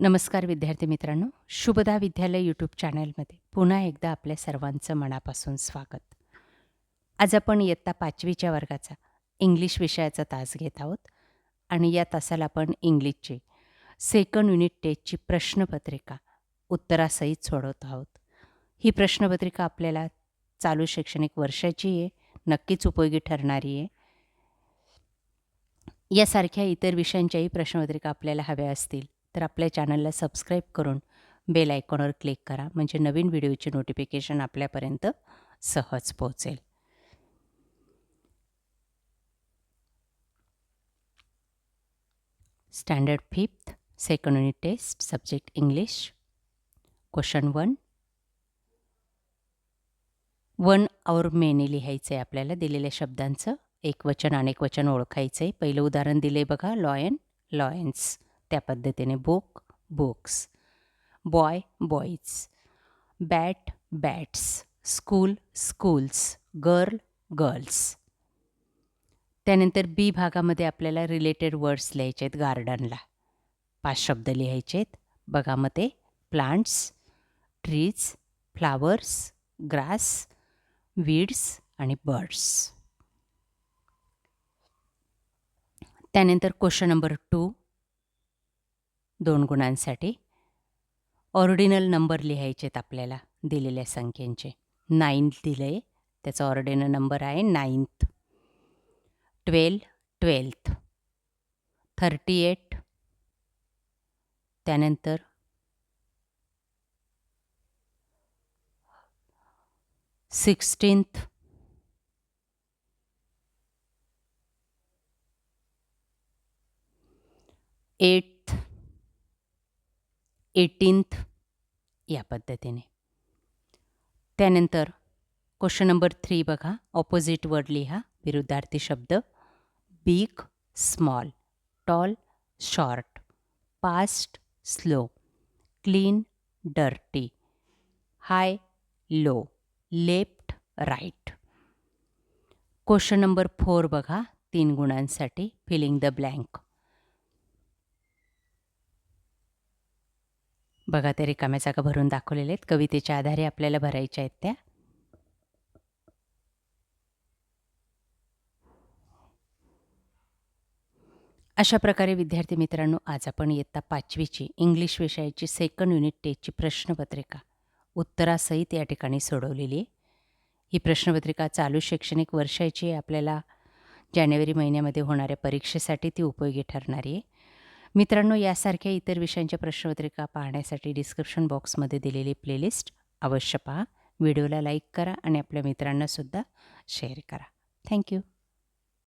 नमस्कार विद्यार्थी मित्रांनो, शुभदा विद्यालय यूट्यूब चॅनलमध्ये पुन्हा एकदा आपल्या सर्वांचं मनापासून स्वागत. आज आपण इयत्ता 5वीच्या वर्गाचा इंग्लिश विषयाचा तास घेत आहोत आणि या तासाला आपण इंग्लिशची सेकंड युनिट टेस्टची प्रश्नपत्रिका उत्तरासहित सोडवत आहोत. ही प्रश्नपत्रिका आपल्याला चालू शैक्षणिक वर्षाची आहे, नक्कीच उपयोगी ठरणारी आहे. यासारख्या इतर विषयांच्याही प्रश्नपत्रिका आपल्याला हव्या असतील तर आपल्या चॅनलला सबस्क्राईब करून बेल आयकॉनवर क्लिक करा, म्हणजे नवीन व्हिडिओचे नोटिफिकेशन आपल्यापर्यंत सहज पोहोचेल. Standard 5th second unit test subject English. Question 1 और मेनी लिहायचं आहे आपल्याला. दिलेल्या शब्दांचं एकवचन अनेकवचन ओळखायचं आहे. पहिलं उदाहरण दिले बघा, लॉयन लॉयन्स, त्या पद्धतीने book books, boy boys, bat bats, school schools, girl girls. त्यानंतर बी भागामध्ये आपल्याला रिलेटेड वर्ड्स लिहायचे आहेत. गार्डनला 5 शब्द लिहायचे आहेत. बघा मग ते plants, trees, flowers, grass, weeds आणि बर्ड्स. त्यानंतर क्वेश्चन नंबर 2 2 गुणांसाठी ऑर्डिनल नंबर लिहायचे आहेत आपल्याला दिलेल्या संख्येचे. 9 दिलं आहे, त्याचा ऑर्डिनल नंबर आहे 9th. 12 12th, 38, त्यानंतर 16th, 8th, 18th, या पद्धतीने. त्यानंतर क्वेश्चन नंबर 3 बघा, ऑपोजिट वर्ड लिहा, विरुद्धार्थी शब्द. Big small, tall short, fast slow, clean dirty, high low, left right. Question number 4 बघा, 3 गुणांसाठी फिलिंग द ब्लँक. बघा ते रिकाम्या जागा भरून दाखवलेल्या आहेत. कवितेच्या आधारे आपल्याला भरायच्या आहेत त्या. अशा प्रकारे विद्यार्थी मित्रांनो, आज आपण इयत्ता 5वीची इंग्लिश विषयाची सेकंड युनिट टेस्टची प्रश्नपत्रिका उत्तरासहित या ठिकाणी सोडवलेली आहे. ही प्रश्नपत्रिका चालू शैक्षणिक वर्षाची आहे. आपल्याला जानेवारी महिन्यामध्ये होणाऱ्या परीक्षेसाठी ती उपयोगी ठरणारी आहे. मित्रांनो, यासारख्या इतर विषयांच्या प्रश्नपत्रिका पाहण्यासाठी डिस्क्रिप्शन बॉक्समध्ये दिलेली प्लेलिस्ट अवश्य पहा. व्हिडिओला लाईक करा आणि आपल्या मित्रांनासुद्धा शेअर करा. थँक्यू.